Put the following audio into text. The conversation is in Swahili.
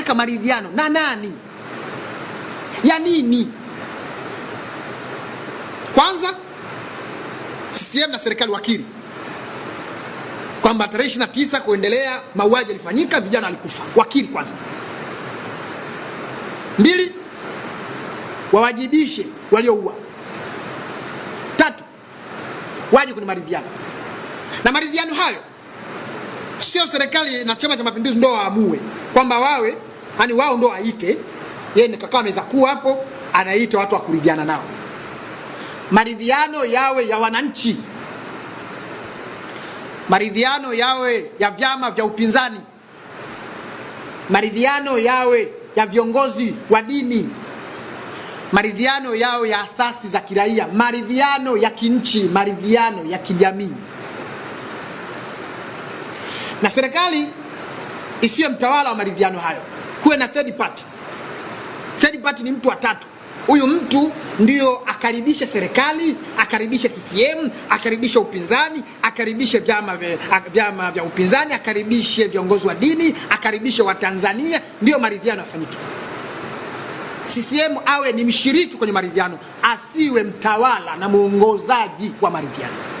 wanataka maridhiano na nani? Ya nini? Kwanza CCM na serikali wakiri kwamba tarehe 29 kuendelea mauaji yalifanyika, vijana walikufa. Wakiri kwanza. 2, wawajibishe walioua. 3, waje kwenye maridhiano. Na maridhiano hayo sio serikali na Chama cha Mapinduzi ndio waamue kwamba wawe, yani wao ndio waite, yeye ni kaka meza kuu hapo anaita watu wa kuridhiana nao. Maridhiano yawe ya wananchi. Maridhiano yawe ya vyama vya upinzani. Maridhiano yawe ya viongozi wa dini. Maridhiano yawe ya asasi za kiraia, maridhiano ya kinchi, maridhiano ya kijamii. Na serikali isiyo mtawala wa maridhiano hayo. Kuwe na third party. Third party ni mtu wa tatu. Huyu mtu ndio akaribishe serikali, akaribishe CCM, akaribishe upinzani, akaribishe vyama vya upinzani, akaribishe viongozi wa dini, akaribishe Watanzania, ndio maridhiano yafanyike. CCM awe ni mshiriki kwenye maridhiano, asiwe mtawala na muongozaji wa maridhiano.